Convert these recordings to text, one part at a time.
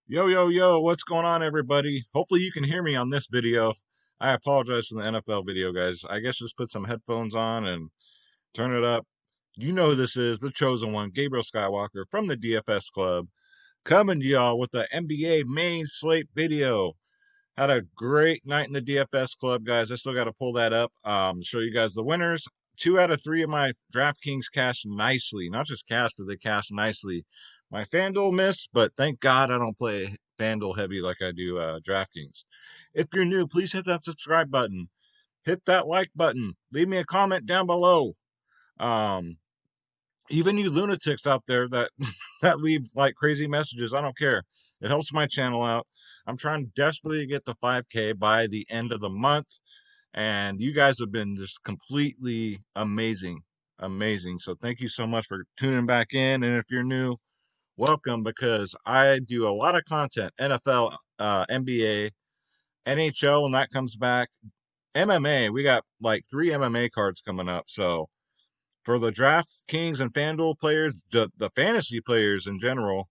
Yo, yo, yo, what's going on, everybody? Hopefully you can hear me on this video. I apologize for the NFL video, guys. I guess just put some headphones on and turn it up. You know who this is, the chosen one, Gabriel Skywalker from the DFS Club, coming to y'all with the NBA main slate video. Had a great night in the DFS Club, guys. I still got to pull that up, show you guys the winners. 2 out of 3 of my DraftKings cashed nicely. Not just cashed, but they cashed nicely. My FanDuel missed, but thank God I don't play FanDuel heavy like I do DraftKings. If you're new, please hit that subscribe button. Hit that like button. Leave me a comment down below. Um, Even you lunatics out there that that leave like crazy messages, I don't care. It helps my channel out. I'm trying desperately to get to 5K by the end of the month, and you guys have been just completely amazing, amazing. So thank you so much for tuning back in. And if you're new, welcome, because I do a lot of content: NFL, NBA, NHL when that comes back, MMA. We got like 3 MMA cards coming up, so for the DraftKings and FanDuel players, the fantasy players in general,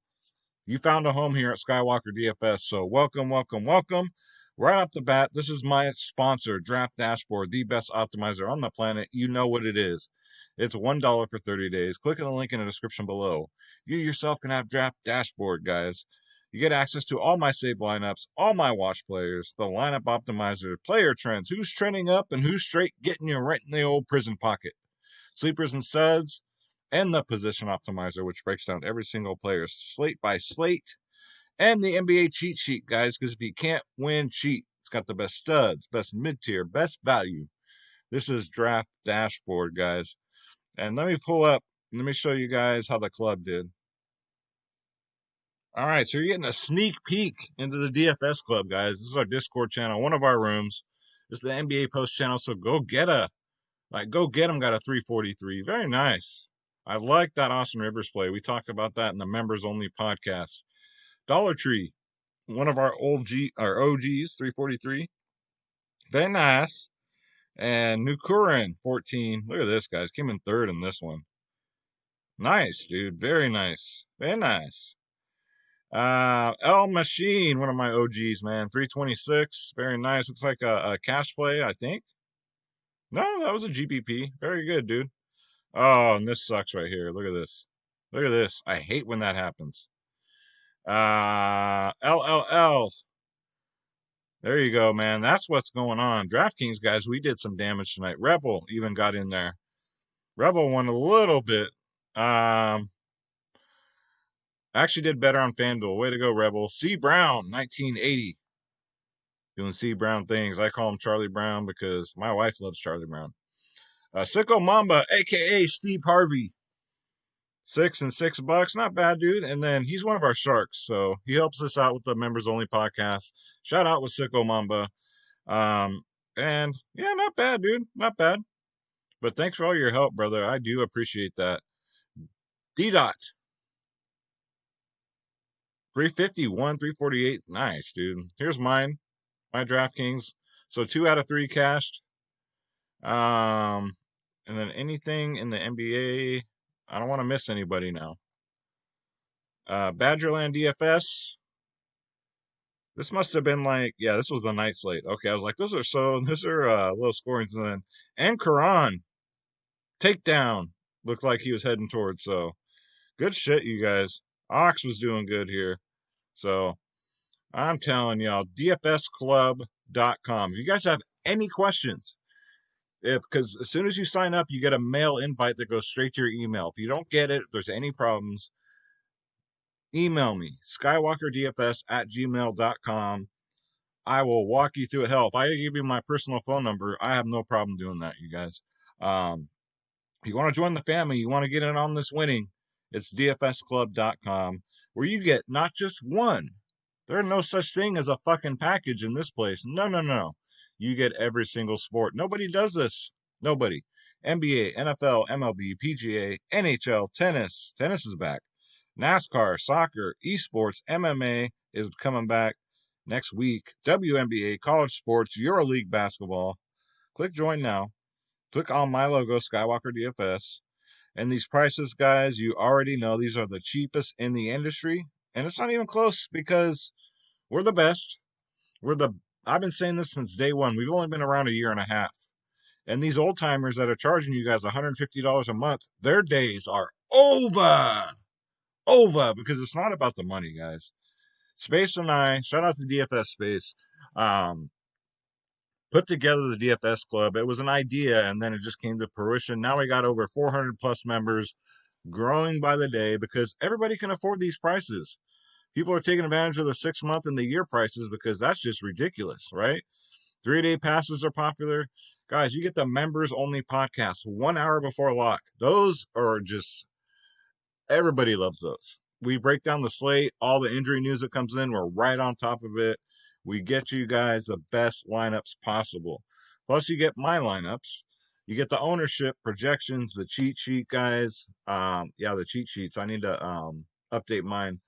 you found a home here at Skywalker DFS. So welcome, welcome, welcome. Right off the bat, this is my sponsor, Draft Dashboard, the best optimizer on the planet. You know what it is. It's $1 for 30 days. Click on the link in the description below. You yourself can have Draft Dashboard, guys. You get access to all my saved lineups, all my watch players, the lineup optimizer, player trends, who's trending up and who's straight getting you right in the old prison pocket, sleepers and studs, and the position optimizer, which breaks down every single player slate by slate, and the NBA cheat sheet, guys, because if you can't win, cheat. It's got the best studs, best mid tier, best value. This is Draft Dashboard, guys. And let me show you guys how the club did. All right, so you're getting a sneak peek into the DFS Club, guys. This is our Discord channel, one of our rooms. This is the NBA Post channel, so go get him. Got a 343. Very nice. I like that Austin Rivers play. We talked about that in the members only podcast. Dollar Tree, one of our OGs, 343. Very nice. And Nukurin, 14. Look at this, guys. Came in third in this one. Nice, dude. Very nice. Very nice. El Machine, one of my OGs, man. 326. Very nice. Looks like a cash play, I think. No, that was a GPP. Very good, dude. Oh, and this sucks right here. Look at this. Look at this. I hate when that happens. LLL. There you go, man. That's what's going on. DraftKings, guys, we did some damage tonight. Rebel even got in there. Rebel won a little bit. Actually did better on FanDuel. Way to go, Rebel. C. Brown, 1980. Doing C. Brown things. I call him Charlie Brown because my wife loves Charlie Brown. Sicko Mamba, a.k.a. Steve Harvey. $6 and $6, not bad, dude. And then he's one of our sharks, so he helps us out with the members only podcast. Shout out with Sicko Mamba. And yeah, not bad, dude, not bad. But thanks for all your help, brother. I do appreciate that. D Dot 351, 348. Nice, dude. Here's mine, my DraftKings. So 2 out of 3 cashed. And then anything in the NBA. I don't want to miss anybody now. Badgerland DFS. This must have been like, yeah, this was the night slate. Okay, I was like, those are low scoring. And Quran takedown looked like he was heading towards. So good shit, you guys. Ox was doing good here. So I'm telling y'all, DFSclub.com. If you guys have any questions, because as soon as you sign up, you get a mail invite that goes straight to your email. If you don't get it, if there's any problems, email me, skywalkerdfs@gmail.com. I will walk you through it. Hell, if I give you my personal phone number, I have no problem doing that, you guys. If you want to join the family, you want to get in on this winning, it's dfsclub.com, where you get not just one. There's no such thing as a fucking package in this place. No, no, no. You get every single sport. Nobody does this. Nobody. NBA, NFL, MLB, PGA, NHL, tennis. Tennis is back. NASCAR, soccer, esports, MMA is coming back next week. WNBA, college sports, EuroLeague basketball. Click join now. Click on my logo, Skywalker DFS. And these prices, guys, you already know these are the cheapest in the industry. And it's not even close because we're the best. I've been saying this since day one. We've only been around a year and a half. And these old timers that are charging you guys $150 a month, their days are over. Over, because it's not about the money, guys. Space and I, shout out to DFS Space, um, put together the DFS Club. It was an idea, and then it just came to fruition. Now we got over 400 plus members, growing by the day because everybody can afford these prices. People are taking advantage of the 6-month and the year prices because that's just ridiculous, right? 3-day passes are popular. Guys, you get the members only podcast 1 hour before lock. Those are just, everybody loves those. We break down the slate, all the injury news that comes in. We're right on top of it. We get you guys the best lineups possible. Plus, you get my lineups. You get the ownership projections, the cheat sheet, guys. The cheat sheets. I need to update mine.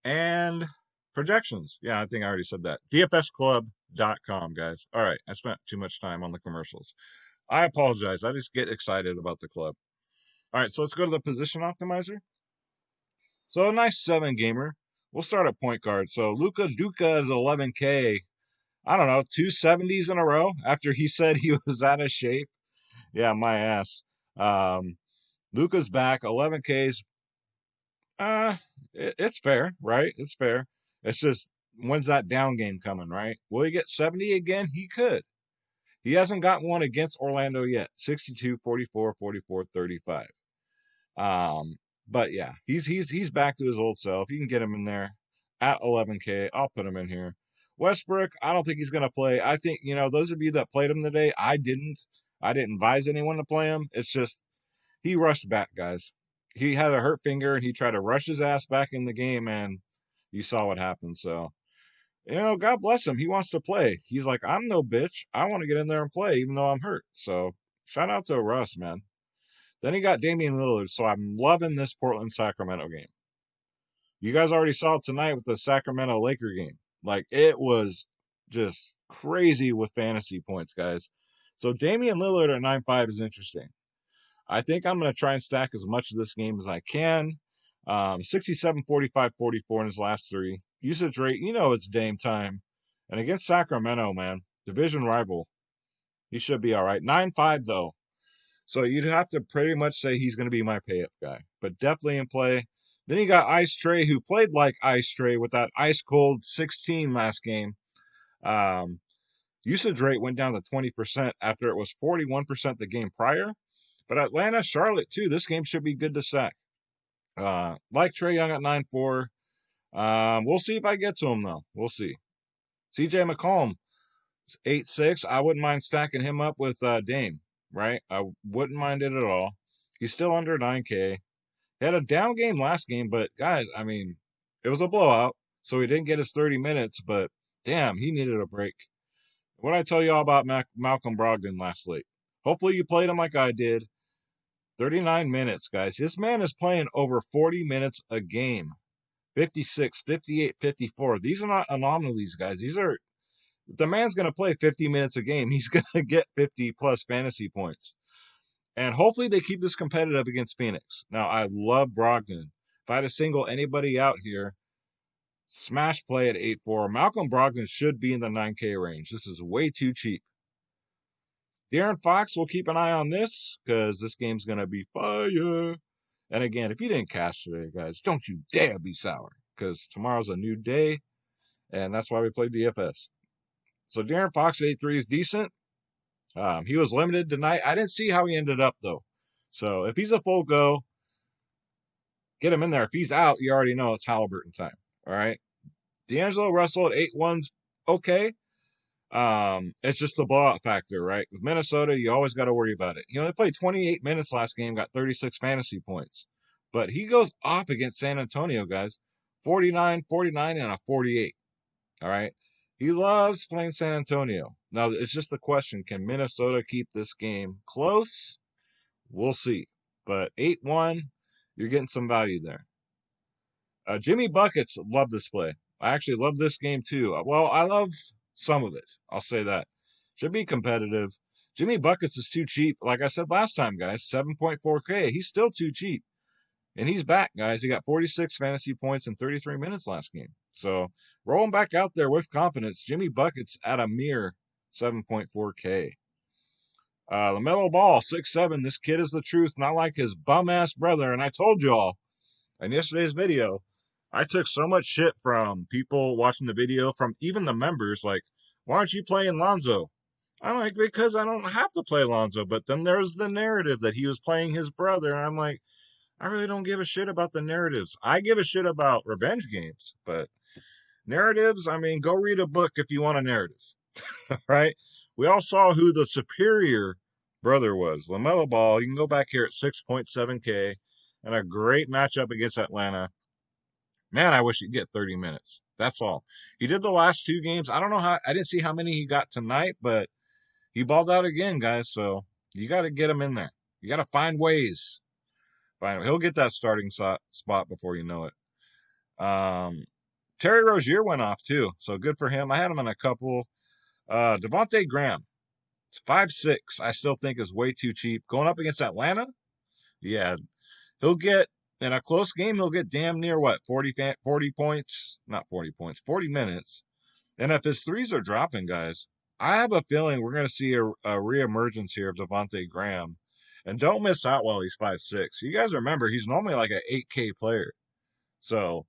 And projections. Yeah, I think I already said that. DFSclub.com, guys. All right, I spent too much time on the commercials. I apologize. I just get excited about the club. All right, so let's go to the position optimizer. So a nice 7-gamer. We'll start at point guard. So Luka Duka is 11K. I don't know, 270s in a row after he said he was out of shape. Yeah, my ass. Luka's back, 11Ks. It's fair, right? It's fair. It's just, when's that down game coming, right? Will he get 70 again? He could. He hasn't got one against Orlando yet. 62, 44, 44, 35. But yeah, he's back to his old self. You can get him in there at 11K. I'll put him in here. Westbrook, I don't think he's gonna play. I think, those of you that played him today, I didn't advise anyone to play him. It's just he rushed back, guys. He had a hurt finger and he tried to rush his ass back in the game, and you saw what happened. So, God bless him. He wants to play. He's like, I'm no bitch. I want to get in there and play, even though I'm hurt. So, shout out to Russ, man. Then he got Damian Lillard, so I'm loving this Portland-Sacramento game. You guys already saw it tonight with the Sacramento Laker game. Like, it was just crazy with fantasy points, guys. So Damian Lillard at 9.5 is interesting. I think I'm going to try and stack as much of this game as I can. 67, 45, 44 in his last 3. Usage rate, it's Dame time. And against Sacramento, man, division rival, he should be all right. 9.5, though. So you'd have to pretty much say he's going to be my pay-up guy, but definitely in play. Then you got Ice Trey, who played like Ice Trey with that ice-cold 16 last game. Usage rate went down to 20% after it was 41% the game prior. But Atlanta, Charlotte, too. This game should be good to sack. Like Trae Young at 9.4. We'll see if I get to him, though. We'll see. CJ McCollum, 8.6. I wouldn't mind stacking him up with Dame. Right? I wouldn't mind it at all. He's still under 9K. He had a down game last game, but guys, I mean, it was a blowout, so he didn't get his 30 minutes, but damn, he needed a break. What did I tell you all about Malcolm Brogdon last slate? Hopefully you played him like I did. 39 minutes, guys. This man is playing over 40 minutes a game. 56, 58, 54. These are not anomalies, guys. If the man's going to play 50 minutes a game, he's going to get 50-plus fantasy points. And hopefully they keep this competitive against Phoenix. Now, I love Brogdon. If I had to single anybody out here, smash play at 8.4. Malcolm Brogdon should be in the 9K range. This is way too cheap. De'Aaron Fox, we'll keep an eye on this because this game's going to be fire. And again, if you didn't cash today, guys, don't you dare be sour because tomorrow's a new day, and that's why we play DFS. So De'Aaron Fox at 8.3 is decent. He was limited tonight. I didn't see how he ended up, though. So if he's a full go, get him in there. If he's out, you already know it's Halliburton time. All right. D'Angelo Russell at 8.1's okay. It's just the blowout factor, right? With Minnesota, you always got to worry about it. He only played 28 minutes last game, got 36 fantasy points. But he goes off against San Antonio, guys. 49, 49, and a 48. All right. He loves playing San Antonio. Now, it's just the question, can Minnesota keep this game close? We'll see. But 8-1, you're getting some value there. Jimmy Buckets, love this play. I actually love this game, too. Well, I love some of it. I'll say that. Should be competitive. Jimmy Buckets is too cheap. Like I said last time, guys, 7.4K. He's still too cheap. And he's back, guys. He got 46 fantasy points in 33 minutes last game. So rolling back out there with confidence. Jimmy Buckets at a mere 7.4K. LaMelo Ball, 6'7". This kid is the truth, not like his bum-ass brother. And I told y'all in yesterday's video, I took so much shit from people watching the video, from even the members, like, why aren't you playing Lonzo? I'm like, because I don't have to play Lonzo. But then there's the narrative that he was playing his brother. And I'm like, I really don't give a shit about the narratives. I give a shit about revenge games. But narratives, I mean, go read a book if you want a narrative. Right? We all saw who the superior brother was. LaMelo Ball, you can go back here at 6.7K and a great matchup against Atlanta. Man, I wish he'd get 30 minutes. That's all. He did the last 2 games. I don't know how, I didn't see how many he got tonight, but he balled out again, guys. So you got to get him in there. You got to find ways. He'll get that starting spot before you know it. Terry Rozier went off too, so good for him. I had him in a couple. Devontae Graham, 5'6". I still think is way too cheap. Going up against Atlanta, yeah, he'll get in a close game. He'll get damn near what 40 points, not 40 points, 40 minutes. And if his threes are dropping, guys, I have a feeling we're going to see a reemergence here of Devontae Graham. And don't miss out while he's 5'6". You guys remember he's normally like an 8K player. So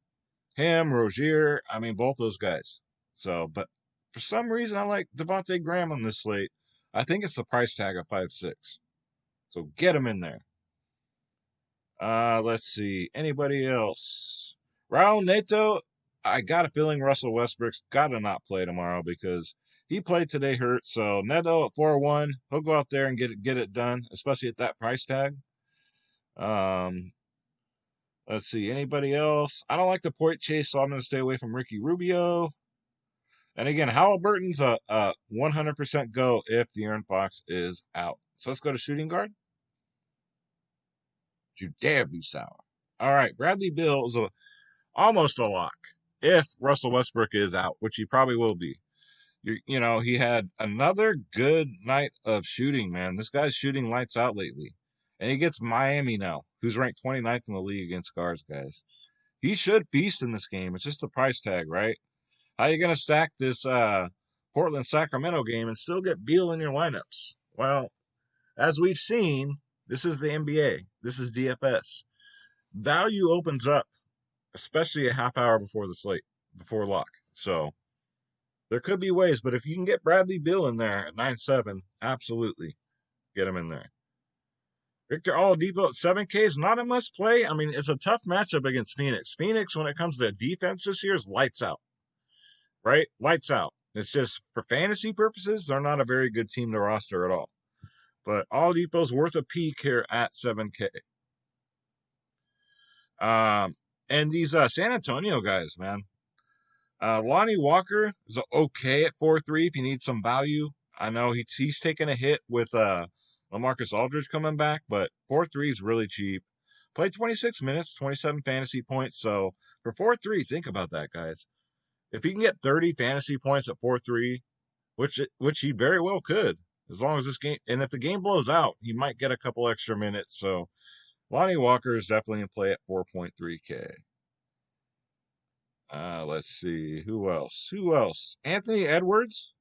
him, Rozier, I mean both those guys. So, but for some reason I like Devontae Graham on this slate. I think it's the price tag of 5'6". So get him in there. Let's see. Anybody else? Raul Neto, I got a feeling Russell Westbrook's got to not play tomorrow because he played today hurt. So Neto at 4-1, he'll go out there and get it done, especially at that price tag. Let's see. Anybody else? I don't like the point chase, so I'm going to stay away from Ricky Rubio. And again, Halliburton's a 100% go if De'Aaron Fox is out. So let's go to shooting guard. You dare be sour. All right, Bradley Beal is almost a lock if Russell Westbrook is out, which he probably will be. You know, he had another good night of shooting, man. This guy's shooting lights out lately. And he gets Miami now, who's ranked 29th in the league against guards, guys. He should feast in this game. It's just the price tag, right? How are you going to stack this Portland-Sacramento game and still get Beal in your lineups? Well, as we've seen, this is the NBA. This is DFS. Value opens up, especially a half hour before the slate, before lock. So there could be ways, but if you can get Bradley Beal in there at 9.7, absolutely get him in there. Victor Oladipo at 7K is not a must play. I mean, it's a tough matchup against Phoenix. Phoenix, when it comes to defense this year, is lights out, right? Lights out. It's just for fantasy purposes, they're not a very good team to roster at all. But Oladipo's worth a peek here at 7K. And these San Antonio guys, man. Lonnie Walker is okay at 4.3 if you need some value. I know he's taking a hit with LaMarcus Aldridge coming back, but 4.3 is really cheap. Played 26 minutes, 27 fantasy points. So for 4.3, think about that, guys. If he can get 30 fantasy points at 4.3, which he very well could, as long as this game, and if the game blows out, he might get a couple extra minutes. So Lonnie Walker is definitely in play at 4.3K. Let's see. Who else? Anthony Edwards.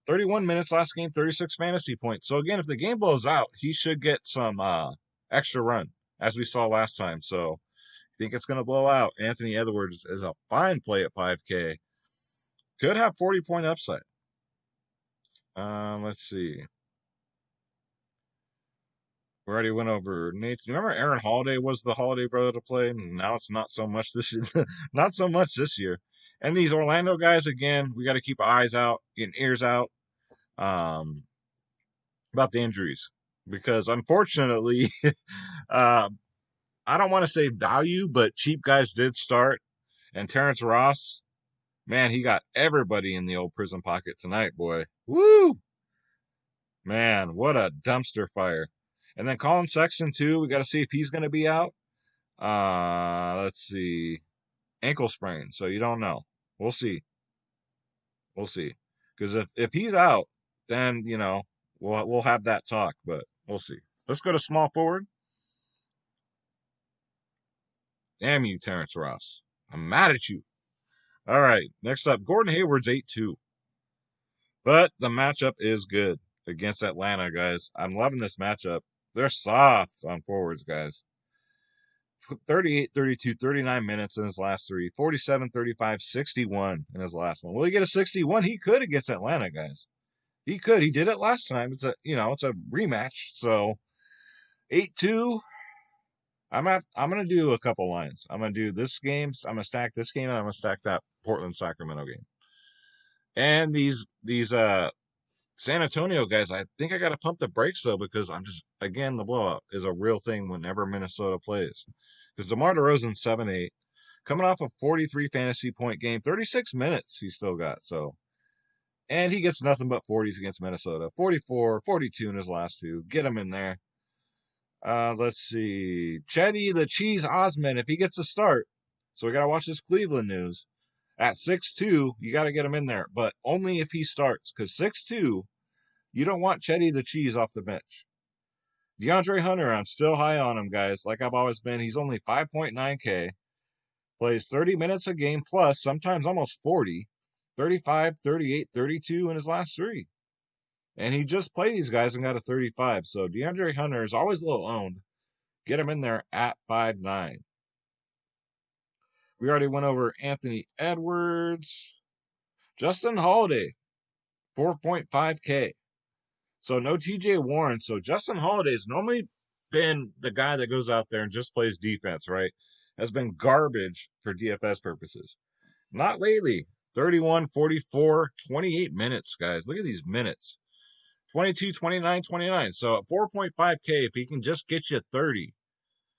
31 minutes last game, 36 fantasy points. So again, if the game blows out, he should get some extra run, as we saw last time. So I think it's going to blow out. Anthony Edwards is a fine play at 5K. Could have 40-point upside. Let's see. We already went over Nathan. Remember Aaron Holiday was the Holiday brother to play? Now it's not so much this year. Not so much this year. And these Orlando guys, again, we got to keep eyes out and ears out about the injuries. Because unfortunately, I don't want to say value, but cheap guys did start. And Terrence Ross, man, he got everybody in the old prison pocket tonight, boy. Woo! Man, what a dumpster fire. And then Colin Sexton, too. We got to see if he's going to be out. Let's see. Ankle sprain, so you don't know. We'll see. We'll see. Because if he's out, then, you know, we'll have that talk, but we'll see. Let's go to small forward. Damn you, Terrence Ross. I'm mad at you. All right, next up, Gordon Hayward's 8-2. But the matchup is good against Atlanta, guys. I'm loving this matchup. They're soft on forwards, guys. 38, 32, 39 minutes in his last three. 47, 35, 61 in his last one. Will he get a 61? He could against Atlanta, guys. He could. He did it last time. It's a rematch. So 8-2. I'm gonna do a couple lines. I'm gonna do this game. I'm gonna stack this game, and I'm gonna stack that Portland Sacramento game. And these San Antonio guys, I think I got to pump the brakes though, because again, the blowout is a real thing whenever Minnesota plays. Because DeMar DeRozan's 7-8, coming off a 43 fantasy point game, 36 minutes he still got. So, and he gets nothing but 40s against Minnesota, 44, 42 in his last two. Get him in there. Let's see, Chetty the Cheese Osman, if he gets a start. So we got to watch this Cleveland news. At 6'2", you got to get him in there, but only if he starts, because 6'2", you don't want Chetty the Cheese off the bench. DeAndre Hunter, I'm still high on him, guys, like I've always been. He's only 5.9K, plays 30 minutes a game plus, sometimes almost 40, 35, 38, 32 in his last three. And he just played these guys and got a 35, so DeAndre Hunter is always low owned. Get him in there at 5'9". We already went over Anthony Edwards. Justin Holiday, 4.5K. So no TJ Warren. So Justin Holiday's normally been the guy that goes out there and just plays defense, right? Has been garbage for DFS purposes. Not lately. 31, 44, 28 minutes, guys. Look at these minutes. 22, 29, 29. So at 4.5K, if he can just get you 30.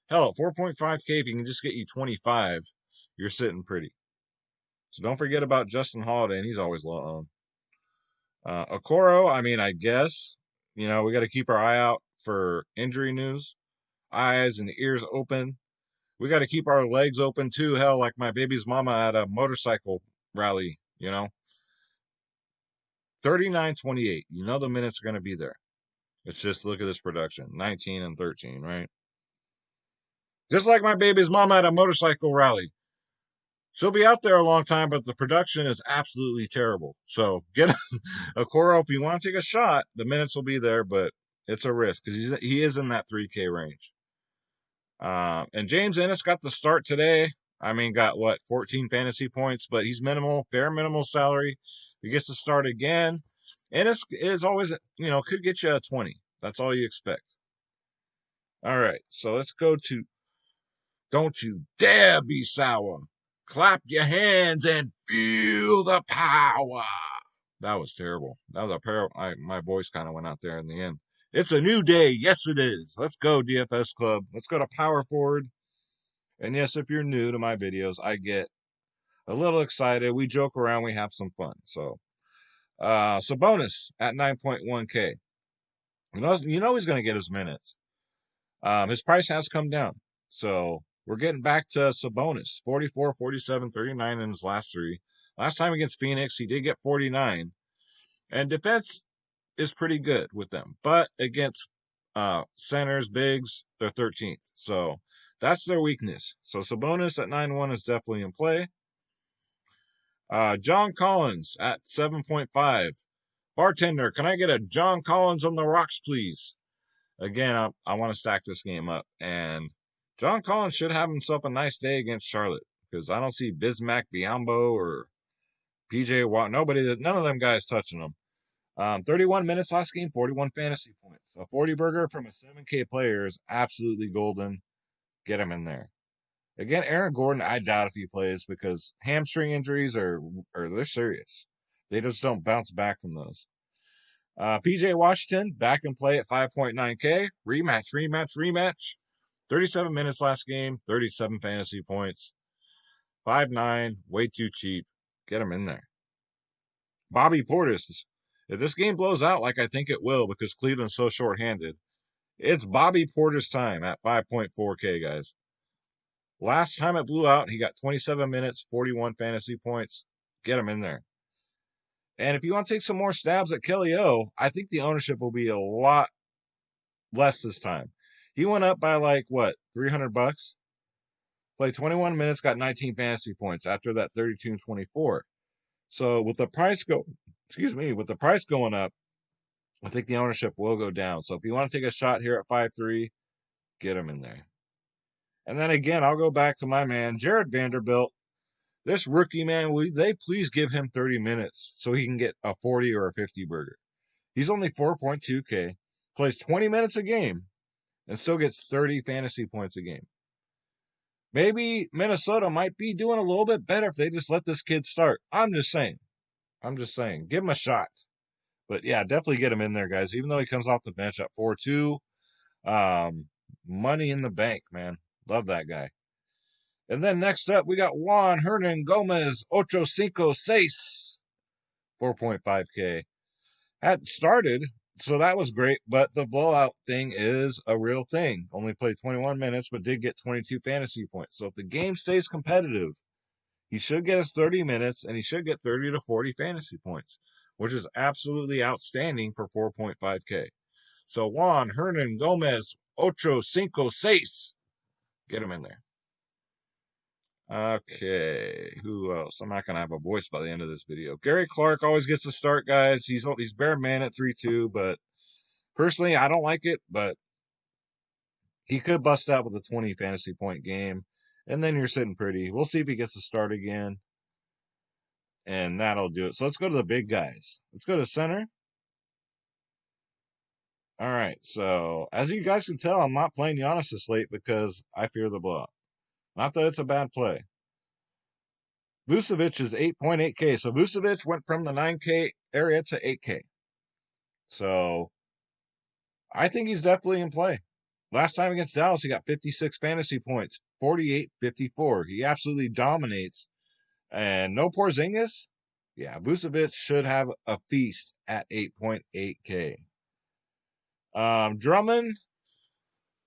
Hell, at 4.5K, if he can just get you 25, you're sitting pretty. So don't forget about Justin Holiday, and he's always low on. Okoro, I guess, we got to keep our eye out for injury news. Eyes and ears open. We got to keep our legs open, too. Hell, like my baby's mama at a motorcycle rally, 39-28. The minutes are going to be there. It's just look at this production. 19 and 13, right? Just like my baby's mama at a motorcycle rally. She'll be out there a long time, but the production is absolutely terrible. So get Okoro, if you want to take a shot, the minutes will be there, but it's a risk because he is in that 3K range. And James Ennis got the start today. Got 14 fantasy points, but he's bare minimal salary. He gets to start again. Ennis is always, could get you a 20. That's all you expect. All right, so let's go to Don't You Dare Be Sour. Clap your hands and feel the power. That was terrible. That was my voice kind of went out there in the end. It's a new day. Yes, it is. Let's go, DFS Club. Let's go to Power Forward. And yes, if you're new to my videos, I get a little excited. We joke around. We have some fun. So Sabonis at 9.1K. You know he's going to get his minutes. His price has come down. So we're getting back to Sabonis, 44, 47, 39 in his last three. Last time against Phoenix, he did get 49. And defense is pretty good with them. But against centers, bigs, they're 13th. So that's their weakness. So Sabonis at 9.1 is definitely in play. John Collins at 7.5. Bartender, can I get a John Collins on the rocks, please? Again, I want to stack this game up. And John Collins should have himself a nice day against Charlotte because I don't see Bismack Biyombo or PJ Watt. None of them guys touching them. 31 minutes last game, 41 fantasy points. A 40 burger from a 7K player is absolutely golden. Get him in there. Again, Aaron Gordon, I doubt if he plays because hamstring injuries they're serious. They just don't bounce back from those. PJ Washington back in play at 5.9K. Rematch. 37 minutes last game, 37 fantasy points. 5'9", way too cheap. Get him in there. Bobby Portis. If this game blows out like I think it will because Cleveland's so shorthanded, it's Bobby Portis time at 5.4K, guys. Last time it blew out, he got 27 minutes, 41 fantasy points. Get him in there. And if you want to take some more stabs at Kelly O, I think the ownership will be a lot less this time. He went up by $300? Played 21 minutes, got 19 fantasy points after that 32-24. So with the price with the price going up, I think the ownership will go down. So if you want to take a shot here at 5-3, get him in there. And then again, I'll go back to my man, Jared Vanderbilt. This rookie, man, will they please give him 30 minutes so he can get a 40 or a 50 burger? He's only 4.2K, plays 20 minutes a game, and still gets 30 fantasy points a game. Maybe Minnesota might be doing a little bit better if they just let this kid start. I'm just saying. Give him a shot. But yeah, definitely get him in there, guys. Even though he comes off the bench at 4-2, money in the bank, man. Love that guy. And then next up, we got Juan Hernan Gomez, 856, 4.5K. Had started, so that was great, but the blowout thing is a real thing. Only played 21 minutes, but did get 22 fantasy points. So if the game stays competitive, he should get us 30 minutes, and he should get 30 to 40 fantasy points, which is absolutely outstanding for 4.5K. So Juan Hernan Gomez, 856. Get him in there. Okay, who else? I'm not going to have a voice by the end of this video. Gary Clark always gets the start, guys. He's bare man at 3-2, but personally, I don't like it, but he could bust out with a 20 fantasy point game, and then you're sitting pretty. We'll see if he gets the start again, and that'll do it. So let's go to the big guys. Let's go to center. All right, so as you guys can tell, I'm not playing Giannis this late because I fear the blowout. Not that it's a bad play. Vucevic is 8.8K. So Vucevic went from the 9K area to 8K. So I think he's definitely in play. Last time against Dallas, he got 56 fantasy points, 48-54. He absolutely dominates. And no Porzingis? Yeah, Vucevic should have a feast at 8.8K. Drummond,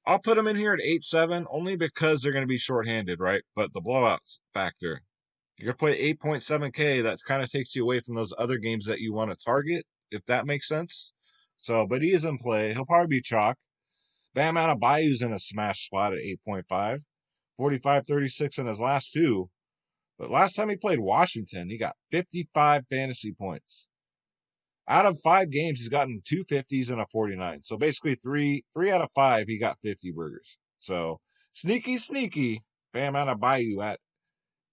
I'll put him in here at 8.7 only because they're going to be shorthanded, right? But the blowouts factor. You're going to play 8.7K. That kind of takes you away from those other games that you want to target, if that makes sense. So, but he is in play. He'll probably be chalk. Bam Adebayo's in a smash spot at 8.5. 45-36 in his last two. But last time he played Washington, he got 55 fantasy points. Out of 5 games, he's gotten 2 50s and a 49. So basically 3 out of 5, he got 50 burgers. So sneaky, Bam Adebayo at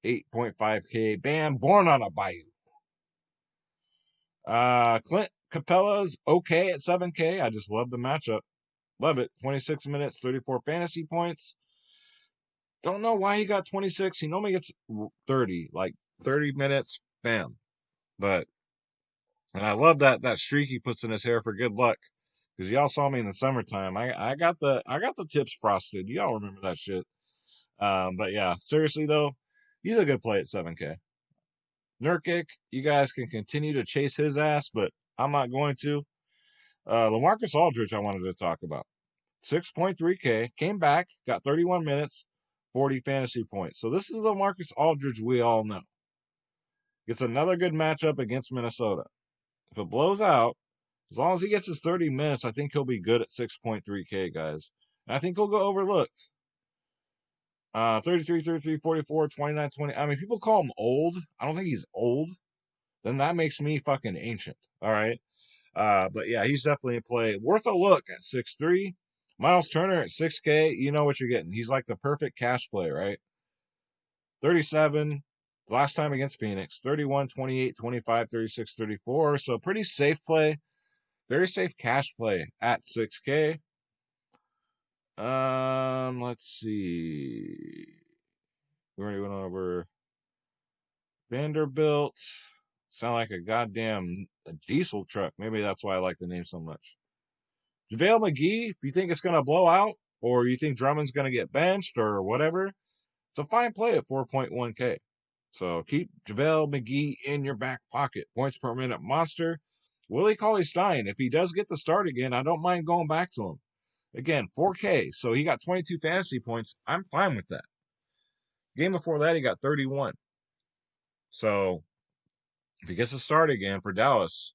8.5K. Bam, born on a bayou. Clint Capella's okay at 7K. I just love the matchup. Love it. 26 minutes, 34 fantasy points. Don't know why he got 26. He normally gets 30, like 30 minutes, bam. And I love that streak he puts in his hair for good luck. Because y'all saw me in the summertime. I got the tips frosted. Y'all remember that shit. But yeah, seriously though, he's a good play at 7K. Nurkic, you guys can continue to chase his ass, but I'm not going to. LaMarcus Aldridge I wanted to talk about. 6.3K, came back, got 31 minutes, 40 fantasy points. So this is the LaMarcus Aldridge we all know. Gets another good matchup against Minnesota. If it blows out, as long as he gets his 30 minutes, I think he'll be good at 6.3K, guys. And I think he'll go overlooked. 33, 33, 44, 29, 20. I mean, people call him old. I don't think he's old. Then that makes me fucking ancient. All right. But yeah, he's definitely a play. Worth a look at 6'3". Miles Turner at 6K. You know what you're getting. He's like the perfect cash play, right? 37. Last time against Phoenix. 31, 28, 25, 36, 34. So pretty safe play. Very safe cash play at 6K. Let's see. We already went over Vanderbilt. Sound like a goddamn diesel truck. Maybe that's why I like the name so much. JaVale McGee, if you think it's going to blow out, or you think Drummond's going to get benched, or whatever, it's a fine play at 4.1K. So keep JaVale McGee in your back pocket. Points per minute monster. Willie Cauley-Stein, if he does get the start again, I don't mind going back to him. Again, 4K, so he got 22 fantasy points. I'm fine with that. Game before that, he got 31. So if he gets a start again for Dallas,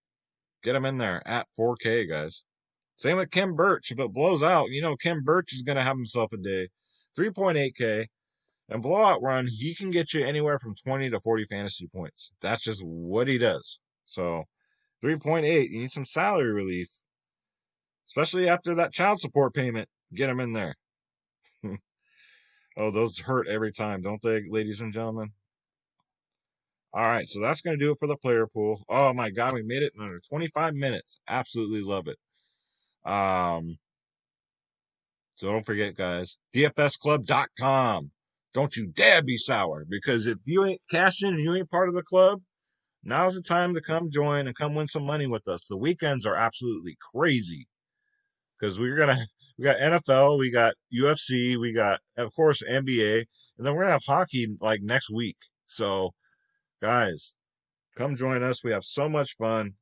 get him in there at 4K, guys. Same with Kim Birch. If it blows out, you know Kim Birch is going to have himself a day. 3.8K. And blowout run, he can get you anywhere from 20 to 40 fantasy points. That's just what he does. So 3.8, you need some salary relief, especially after that child support payment. Get him in there. Oh, those hurt every time, don't they, ladies and gentlemen? All right, so that's going to do it for the player pool. Oh my God, we made it in under 25 minutes. Absolutely love it. So don't forget, guys, DFSclub.com. Don't you dare be sour, because if you ain't cashing and you ain't part of the club, now's the time to come join and come win some money with us. The weekends are absolutely crazy because we got NFL, we got UFC, we got, of course, NBA, and then we're gonna have hockey like next week. So, guys, come join us. We have so much fun.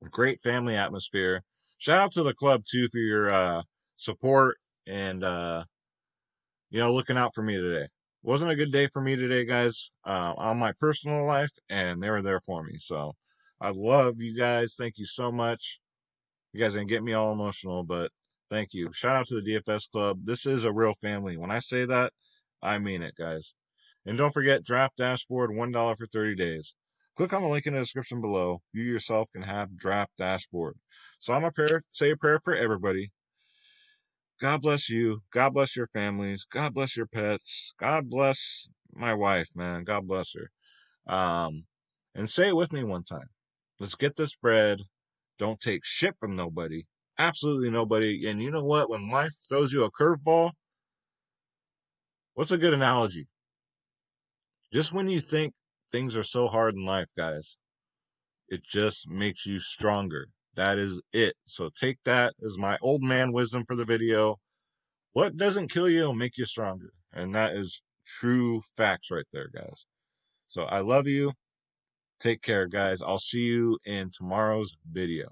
Great family atmosphere. Shout out to the club too for your support and looking out for me today. Wasn't a good day for me today, guys, on my personal life, and they were there for me. So I love you guys. Thank you so much. You guys didn't get me all emotional, but thank you. Shout out to the DFS Club. This is a real family. When I say that, I mean it, guys. And don't forget, Draft Dashboard, $1 for 30 days. Click on the link in the description below. You yourself can have Draft Dashboard. So I'm say a prayer for everybody. God bless you. God bless your families. God bless your pets. God bless my wife, man. God bless her. And say it with me one time. Let's get this bread. Don't take shit from nobody. Absolutely nobody. And you know what? When life throws you a curveball, what's a good analogy? Just when you think things are so hard in life, guys, it just makes you stronger. That is it. So take that as my old man wisdom for the video. What doesn't kill you will make you stronger. And that is true facts right there, guys. So I love you. Take care, guys. I'll see you in tomorrow's video.